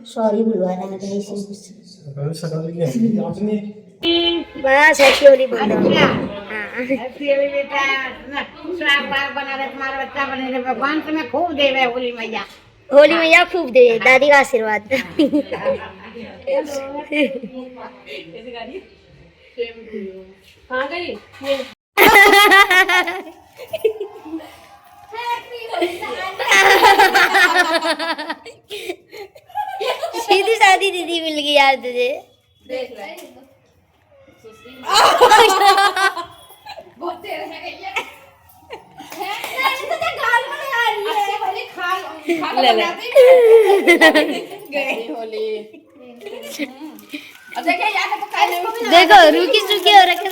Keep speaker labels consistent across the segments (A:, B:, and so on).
A: Sorry बुलवा रहा है इसे मुझसे।
B: बस हैप्पी होली बोल रहा हूँ।
C: हैप्पी होली बेटा, ना सुहाग बाग बना रहे, तुम्हारा बच्चा बने रहे, भगवान तुम्हें खूब देवे होली मैया।
B: होली मैया खूब दे, दादी का आशीर्वाद।
C: हाँ गई
B: सीधी सादी दीदी मिल गई यार तुझे।
C: देख ले बहुत तेज है गई है। तुझे गाल में आ रही है वाली खाल
B: ले ले।
C: गई होली। अब देखिए यार तो काहे को भी
B: देखो रुकी सुकी हो रखे।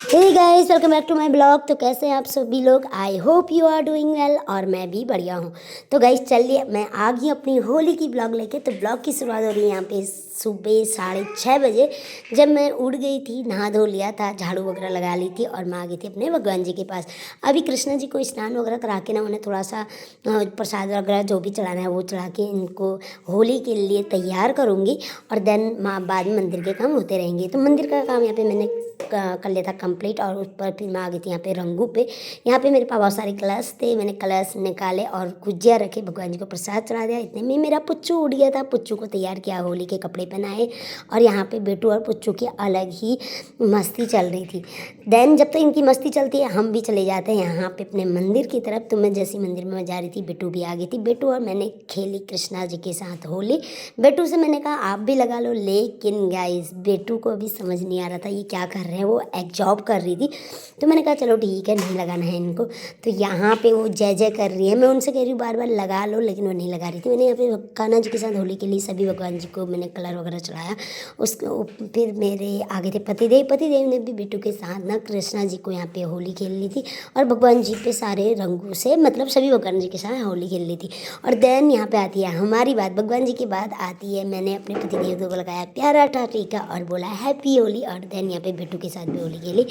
B: Hey guys, welcome back to my blog. तो कैसे हैं आप सभी लोग? I hope you are doing well और मैं भी बढ़िया हूँ। तो गाइस चलिए, मैं आ गई अपनी होली की ब्लॉग लेके। तो ब्लॉग की शुरुआत हो रही है यहाँ पे सुबह 6:30 बजे, जब मैं उठ गई थी, नहा धो लिया था, झाड़ू वगैरह लगा ली थी और मैं आ गई थी अपने भगवान जी के पास। अभी कृष्णा जी को स्नान वगैरह करा के ना, उन्हें थोड़ा सा प्रसाद वगैरह जो भी चढ़ाना है वो चढ़ा के इनको होली के लिए तैयार करूँगी और देन बाद में मंदिर के काम होते रहेंगे। तो मंदिर का काम यहाँ पे मैंने कर लिया था कंप्लीट और उस पर फिर मैं आ गई थी यहाँ पे रंगू पे। यहाँ पे मेरे पास बहुत सारे कलश थे, मैंने कलश निकाले और गुजिया रखे, भगवान जी को प्रसाद चढ़ा दिया। इतने में मेरा पुच्चू उड़ गया था। पुच्चू को तैयार किया, होली के कपड़े पहनाए और यहाँ पे बेटू और पुच्चू की अलग ही मस्ती चल रही थी। देन जब तक इनकी मस्ती चलती है हम भी चले जाते हैं यहाँ पे अपने मंदिर की तरफ। तो मैं जैसी मंदिर में जा रही थी, बेटू भी आ गई थी। बेटू और मैंने खेली कृष्णा जी के साथ होली। बेटू से मैंने कहा आप भी लगा लो, लेकिन गाइस बेटू को अभी समझ नहीं आ रहा था ये क्या कर रहे हैं। वो एक जॉब कर रही थी, तो मैंने कहा चलो ठीक है, नहीं लगाना है इनको। तो यहाँ पे वो जय जय कर रही है, मैं उनसे कह रही हूँ बार बार लगा लो, लेकिन वो नहीं लगा रही थी। मैंने यहाँ पे कान्हा जी के साथ होली के लिए सभी भगवान जी को मैंने कलर वगैरह चढ़ाया। उसको फिर मेरे आगे थे पतिदेव ने भी बेटू के साथ ना कृष्णा जी को यहाँ पे होली खेल ली थी और भगवान जी पे सारे रंगों से, मतलब सभी भगवान जी के साथ होली खेल ली थी। और देन यहाँ पे आती है हमारी बात, भगवान जी की बात आती है। मैंने अपने पतिदेव को लगाया प्यारा सा टीका और बोला हैप्पी होली। और देन यहाँ पे बेटू के साथ भी होली खेली।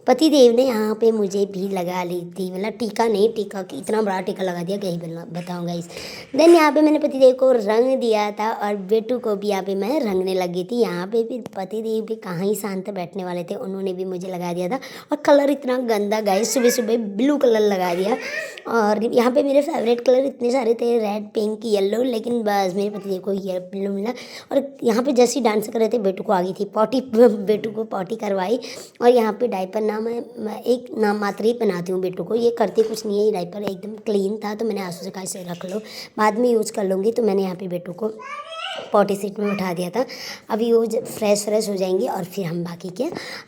B: पतिदेव ने यहाँ पे मुझे भी लगा ली थी, मतलब टीका नहीं, टीका की इतना बड़ा टीका लगा दिया कहीं बताऊँगा इस। देन यहाँ पे मैंने पतिदेव को रंग दिया था और बेटू को भी यहाँ पे मैं रंगने लगी थी। यहाँ पे फिर पतिदेव भी कहाँ ही शांत बैठने वाले थे, उन्होंने भी मुझे लगा दिया था। और कलर इतना गंदा गाइस, सुबह सुबह ब्लू कलर लगा दिया। और यहाँ पे मेरे फेवरेट कलर इतने सारे थे, रेड पिंक येलो, लेकिन बस मेरे पतिदेव को ये ब्लू मिला। और यहाँ पे जैसे ही डांस कर रहे थे बेटू को आ गई थी पॉटी, बेटू को पॉटी करवाई। और यहाँ पे डायपर ना मैं एक नाम मात्र ही पहनाती हूँ बेटू को, ये करती कुछ नहीं है। ये डायपर एकदम क्लीन था तो मैंने आंसू से कहा इसे रख लो, बाद में यूज़ कर लूँगी। तो मैंने यहाँ पे बेटू को पॉटी सीट में बैठा दिया था। अभी वो फ्रेश हो जाएंगी और फिर हम बाकी के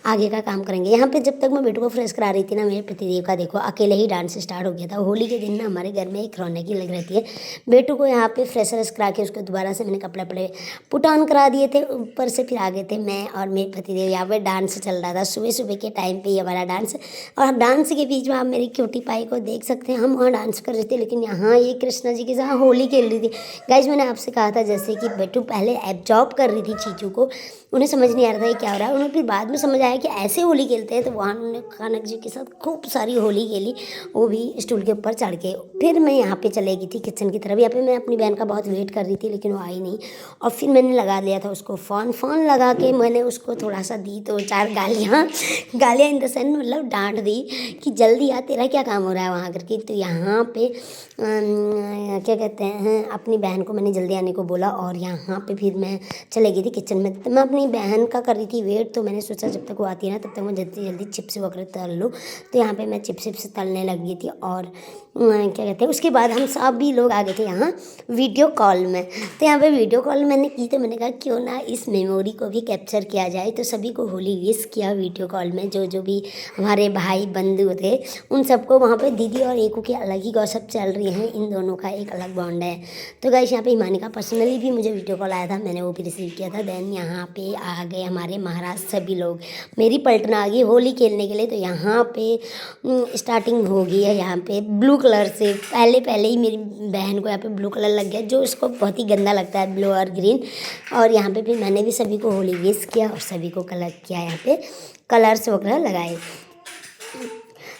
B: आगे का काम करेंगे। यहाँ पे जब तक मैं बेटू को फ्रेश करा रही थी ना, मेरे पतिदेव का देखो अकेले ही डांस स्टार्ट हो गया था। होली के दिन ना हमारे घर में एक रौनक ही लग रहती है। बेटू को यहाँ पे फ्रेश करा के उसको दोबारा से मैंने कपड़े पुट ऑन करा दिए थे ऊपर से। फिर आगे थे मैं और मेरे पतिदेव, यहाँ पर डांस चल रहा था सुबह सुबह के टाइम पर ये हमारा डांस। और डांस के बीच में आप मेरी क्यूटी पाई को देख सकते हैं, हम वहाँ डांस कर रहे थे, लेकिन यहाँ ये कृष्णा जी के साथ होली खेल रही थी। गाइज मैंने आपसे कहा था जैसे कि बेटू पहले एब्जॉर्ब कर रही थी चीज़ों को, उन्हें समझ नहीं आ रहा था ये क्या हो रहा है। उन्हें फिर बाद में समझ आया कि ऐसे होली खेलते हैं। तो वहाँ उन्होंने कान्हा जी के साथ खूब सारी होली खेली, वो भी स्टूल के ऊपर चढ़ के। फिर मैं यहाँ पे चले गई थी किचन की तरफ। यहाँ पे मैं अपनी बहन का बहुत वेट कर रही थी, लेकिन वो आई नहीं। और फिर मैंने लगा दिया था उसको फ़ोन लगा के मैंने उसको थोड़ा सा दी तो 4 गालियाँ इन द सेंस, मतलब डांट दी कि जल्दी आ, तेरा क्या काम हो रहा है वहाँ करके। तो यहाँ पे क्या कहते हैं, अपनी बहन को मैंने जल्दी आने को बोला और यहाँ पे फिर मैं चले गई थी किचन में। तो मैं अपनी बहन का कर रही थी वेट, तो मैंने सोचा जब तक वो आती है ना तब तक मैं जल्दी चिप्स वगैरह तल लूँ। तो यहाँ पे मैं चिप्स तलने लग गई थी। और क्या कहते हैं, उसके बाद हम सब भी लोग आ गए थे यहाँ वीडियो कॉल में। तो यहाँ पे वीडियो कॉल मैंने की, तो मैंने कहा क्यों ना इस मेमोरी को भी कैप्चर किया जाए। तो सभी को होली विश किया वीडियो कॉल में, जो भी हमारे भाई बंधु थे उन सबको। वहाँ पे दीदी और एकू की अलग ही गॉसिप चल रही है, इन दोनों का एक अलग बॉन्ड है। तो गाइस यहाँ पे हिमानी का पर्सनली भी मुझे वीडियो कॉल आया था, मैंने वो भी रिसीव किया था। देन यहाँ पे आ गए हमारे महाराज सभी लोग, मेरी पलटन आ गई होली खेलने के लिए। तो यहाँ पे स्टार्टिंग हो गई है यहाँ पे ब्लू कलर से। पहले ही मेरी बहन को यहाँ पे ब्लू कलर लग गया, जो उसको बहुत ही गंदा लगता है, ब्लू और ग्रीन। और यहाँ पे फिर मैंने भी सभी को होली विश किया और सभी को कलर किया, यहाँ पे कलर्स वगैरह लगाए।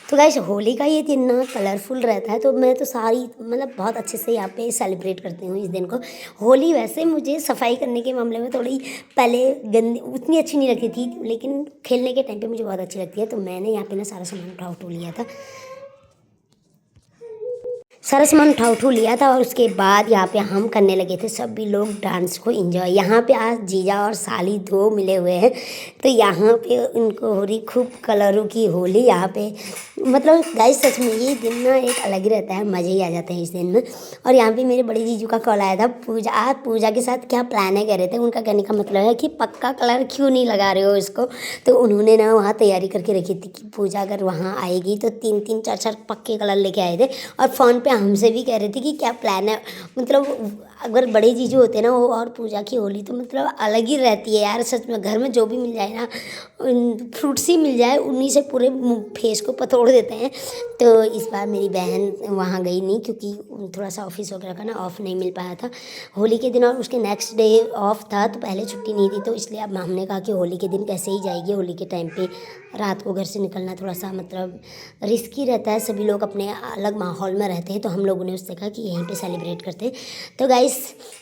B: तो गाइस होली का ये दिन ना कलरफुल रहता है, तो मैं तो सारी मतलब बहुत अच्छे से यहाँ पे सेलिब्रेट करती हूँ इस दिन को। होली वैसे मुझे सफाई करने के मामले में थोड़ी पहले गंदी उतनी अच्छी नहीं लगती थी, लेकिन खेलने के टाइम पे मुझे बहुत अच्छी लगती है। तो मैंने यहाँ पे ना सारा सामान उठा लिया था, लिया था और उसके बाद यहाँ पे हम करने लगे थे सभी लोग डांस को एंजॉय। यहाँ पे आज जीजा और साली दो मिले हुए हैं, तो यहाँ पे उनको हो रही खूब कलरों की होली। यहाँ पे मतलब गाइस सच में ये दिन ना एक अलग ही रहता है, मज़े ही आ जाते हैं इस दिन में। और यहाँ पे मेरे बड़े जीजू का कॉल आया था, पूजा के साथ क्या प्लान है कह रहे थे। उनका कहने का मतलब है कि पक्का कलर क्यों नहीं लगा रहे हो इसको। तो उन्होंने ना वहाँ तैयारी करके रखी थी कि पूजा अगर वहाँ आएगी तो 3-3 4-4 पक्के कलर लेके आए थे। और फ़ोन पे हमसे भी कह रहे थे कि क्या प्लान है। मतलब अगर बड़े जीजू होते ना वो और पूजा की होली तो मतलब अलग ही रहती है यार। सच में घर में जो भी मिल जाए ना, फ्रूट्स ही मिल जाए, उन्हीं से पूरे फेस को पतोड़ देते हैं। तो इस बार मेरी बहन वहाँ गई नहीं क्योंकि थोड़ा सा ऑफिस वगैरह का ना ऑफ नहीं मिल पाया था होली के दिन, और उसके नेक्स्ट डे ऑफ था, तो पहले छुट्टी नहीं थी। तो इसलिए अब हमने कहा कि होली के दिन कैसे ही जाएगी, होली के टाइम पे रात को घर से निकलना थोड़ा सा मतलब रिस्की रहता है, सभी लोग अपने अलग माहौल में रहते हैं। तो हम लोगों ने उससे कहा कि यहीं पे सेलिब्रेट करते हैं। तो गाइस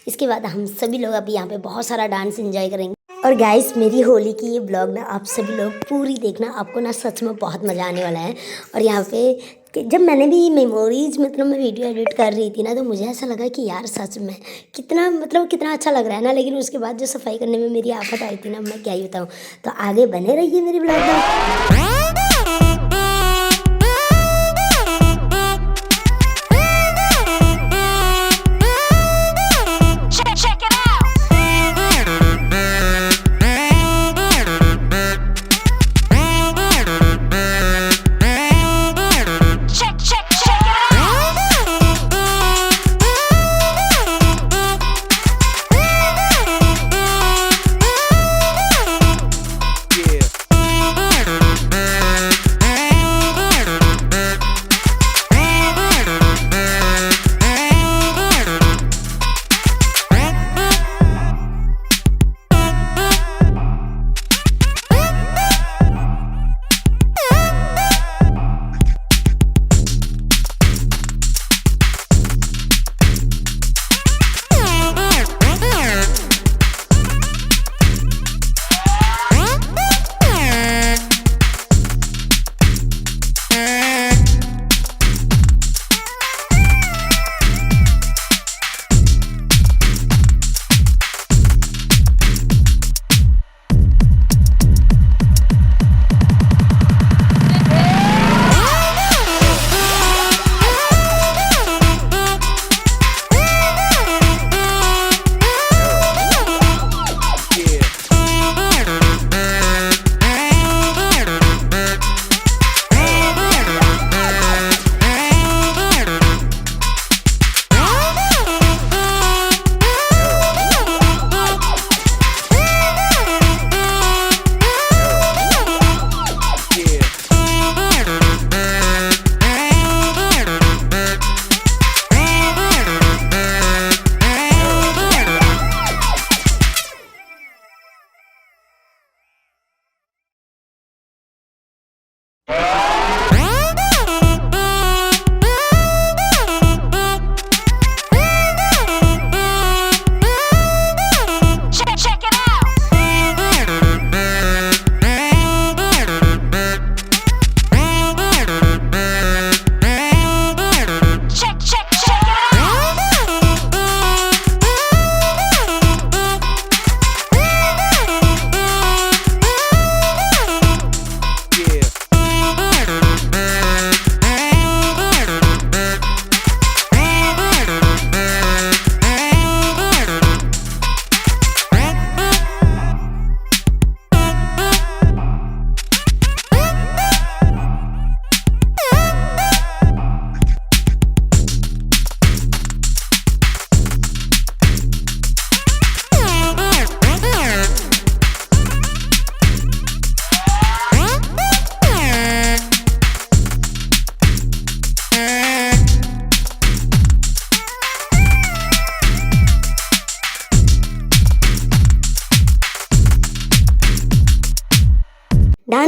B: इसके बाद हम सभी लोग अभी यहाँ पे बहुत सारा डांस एंजॉय करेंगे। और गाइस मेरी होली की ये ब्लॉग ना आप सभी लोग पूरी देखना, आपको ना सच में बहुत मज़ा आने वाला है। और यहाँ पे जब मैंने भी मेमोरीज मतलब मैं वीडियो एडिट कर रही थी ना, तो मुझे ऐसा लगा कि यार सच में कितना अच्छा लग रहा है ना। लेकिन उसके बाद जो सफाई करने में मेरी आफत आई थी ना, मैं क्या ही बताऊँ। तो आगे बने रहिए मेरी ब्लॉग में।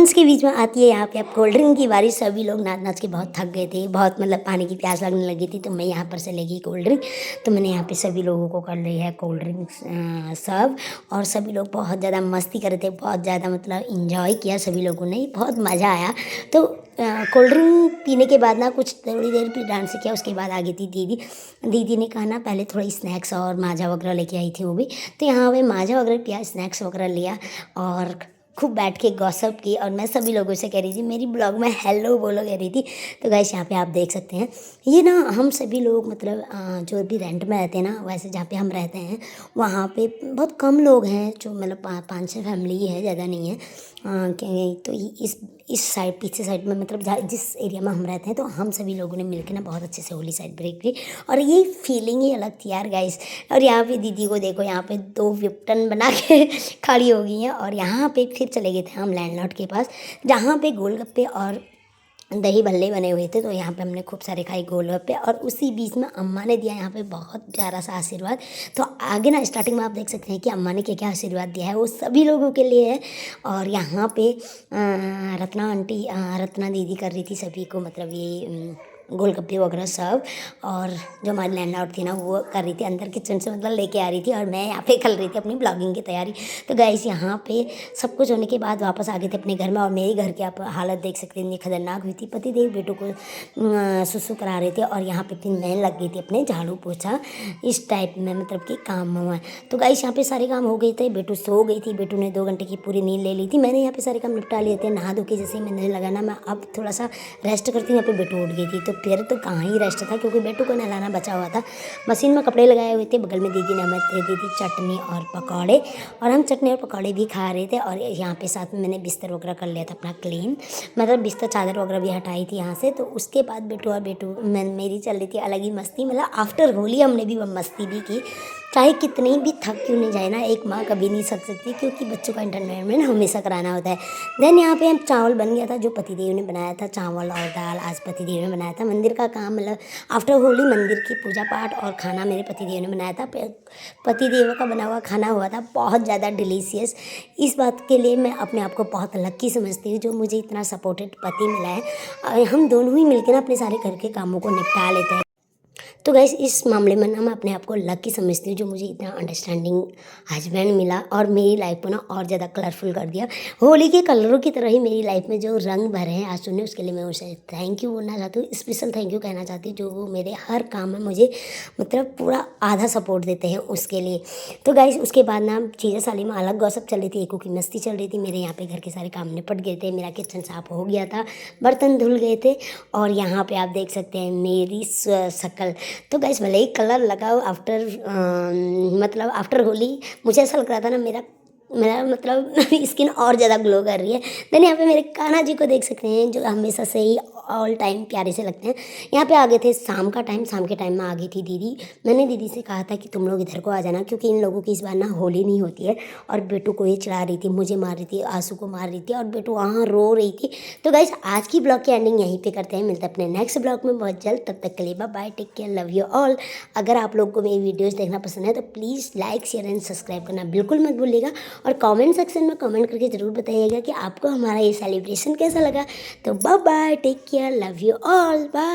B: डांस के बीच में आती है यहाँ पे अब कोल्ड ड्रिंक की बारी। सभी लोग नाच नाच के बहुत थक गए थे, बहुत मतलब पानी की प्यास लगने लगी थी, तो मैं यहाँ पर से लेगी कोल्ड ड्रिंक। तो मैंने यहाँ पे सभी लोगों को कर ली है कोल्ड ड्रिंक सर्व, और सभी लोग बहुत ज़्यादा मस्ती कर रहे थे, बहुत ज़्यादा मतलब इंजॉय किया सभी लोगों ने, बहुत मज़ा आया। तो कोल्ड ड्रिंक पीने के बाद ना कुछ थोड़ी देर फिर डांस किया, उसके बाद आ गई थी दीदी। दीदी ने कहा ना पहले थोड़ा स्नैक्स और माजा वगैरह लेके आई थी वो भी, तो यहाँ पे माजा वगैरह पिया, स्नैक्स वगैरह लिया और खूब बैठ के गॉसिप की। और मैं सभी लोगों से कह रही थी, मेरी ब्लॉग में हेलो बोलो कह रही थी। तो गाइस यहाँ पे आप देख सकते हैं, ये ना हम सभी लोग मतलब जो भी रेंट में रहते हैं ना, वैसे जहाँ पे हम रहते हैं वहाँ पे बहुत कम लोग हैं, जो मतलब 5-6 फैमिली ही है, ज़्यादा नहीं है। तो इस साइड पीछे साइड में मतलब जिस एरिया में हम रहते हैं, तो हम सभी लोगों ने मिलकर ना बहुत अच्छे से होली सेलिब्रेट की, और ये फीलिंग ही अलग थी यार गाइस। और यहाँ पे दीदी को देखो, यहाँ पे 2 विप्टन बना के खड़ी हो गई हैं। और यहाँ पे फिर चले गए थे हम लैंडलॉर्ड के पास, जहाँ पे गोलगप्पे और दही भल्ले बने हुए थे। तो यहाँ पे हमने खूब सारे खाए गोलगप्पे, और उसी बीच में अम्मा ने दिया यहाँ पे बहुत प्यारा सा आशीर्वाद। तो आगे ना स्टार्टिंग में आप देख सकते हैं कि अम्मा ने क्या क्या आशीर्वाद दिया है, वो सभी लोगों के लिए है। और यहाँ पे रत्ना आंटी, रत्ना दीदी कर रही थी सभी को मतलब ये गोलगप्पे वगैरह सब, और जो हमारी लैंडलॉर्ड थी ना वो कर रही थी अंदर किचन से मतलब लेके आ रही थी, और मैं यहाँ पे कर रही थी अपनी ब्लॉगिंग की तैयारी। तो गाइस यहाँ पे सब कुछ होने के बाद वापस आ गए थे अपने घर में, और मेरे घर की आप हालत देख सकते हैं, इतनी खतरनाक हुई थी। पति देव बेटों को सुसु करा रहे थे, और यहाँ पे फिर मैं लग गई थी अपने झाड़ू पोछा इस टाइप में मतलब कि काम हुआ। तो गाइस यहाँ पे सारे काम हो गए थे, बेटू सो गई थी, बेटू ने 2 घंटे की पूरी नींद ले ली थी। मैंने यहाँ पे सारे काम निपटा लिए थे, नहा धो के जैसे ही मैंने लगा ना मैं अब थोड़ा सा रेस्ट करती हूँ, यहाँ पे बेटू उठ गई थी। तो फिर तो कहाँ ही रेस्ट था, क्योंकि बेटू को नहलाना बचा हुआ था। मशीन में कपड़े लगाए हुए थे, बगल में दीदी ने हमें दे दी थी चटनी और पकौड़े, और हम चटनी और पकौड़े भी खा रहे थे। और यहाँ पे साथ में मैंने बिस्तर वगैरह कर लिया था अपना क्लीन, मतलब बिस्तर चादर वगैरह भी हटाई थी यहाँ से। तो उसके बाद बेटू मेरी चल रही थी अलग ही मस्ती, मतलब आफ्टर होली हमने भी मस्ती भी की। चाहे कितनी भी थक क्यों नहीं जाए ना, एक माँ कभी नहीं थक सकती, क्योंकि बच्चों का एंटरटेनमेंट हमेशा कराना होता है। देन यहाँ पे हम चावल बन गया था, जो पतिदेव ने बनाया था, चावल और दाल आज पतिदेव ने बनाया था। मंदिर का काम मतलब आफ्टर होली मंदिर की पूजा पाठ और खाना मेरे पतिदेव ने बनाया था। पतिदेव का बना हुआ खाना हुआ था बहुत ज़्यादा डिलीशियस। इस बात के लिए मैं अपने आप को बहुत लक्की समझती हूँ, जो मुझे इतना सपोर्टेड पति मिला है। हम दोनों ही मिलकर ना अपने सारे घर के कामों को निपटा लेते हैं। तो गाइस इस मामले में ना मैं अपने आप को लकी समझती हूँ, जो मुझे इतना अंडरस्टैंडिंग हस्बैंड मिला, और मेरी लाइफ को ना और ज़्यादा कलरफुल कर दिया। होली के कलरों की तरह ही मेरी लाइफ में जो रंग भरे हैं आज सुनने, उसके लिए मैं उसे थैंक यू बोलना चाहती हूँ, स्पेशल थैंक यू कहना चाहती हूँ, जो वो मेरे हर काम में मुझे मतलब पूरा आधा सपोर्ट देते हैं उसके लिए। तो गाइस उसके बाद ना चीज़ें साली में अलग गॉसिप चल रही थी, एको की मस्ती चल रही थी। मेरे यहाँ पे घर के सारे काम निपट गए थे, मेरा किचन साफ हो गया था, बर्तन धुल गए थे, और यहाँ पे आप देख सकते हैं मेरी शक्ल। तो गाइस भले ही कलर लगाओ मतलब आफ्टर होली, मुझे ऐसा लग रहा था ना मेरा मतलब स्किन और ज़्यादा ग्लो कर रही है। देन यहाँ पे मेरे कान्हा जी को देख सकते हैं, जो हमेशा से ही ऑल टाइम प्यारे से लगते हैं। यहाँ पे आ गए थे शाम का टाइम, शाम के टाइम में आ गई थी दीदी। मैंने दीदी से कहा था कि तुम लोग इधर को आ जाना, क्योंकि इन लोगों की इस बार ना होली नहीं होती है। और बेटू को ये चिढ़ा रही थी, मुझे मार रही थी, आंसू को मार रही थी, और बेटू वहाँ रो रही थी। तो गाइस आज की ब्लॉग की एंडिंग यहीं पे करते हैं, मिलते हैं अपने नेक्स्ट ब्लॉग में बहुत जल्द। तब तक के लिए bye bye, take care, love you all. अगर आप लोग को मेरी वीडियोज़ देखना पसंद है तो please like share and subscribe करना बिल्कुल मत भूलिएगा, और कॉमेंट सेक्शन में कमेंट करके ज़रूर बताइएगा कि आपको हमारा ये सेलिब्रेशन कैसा लगा। तो bye bye, take care, love you all, bye.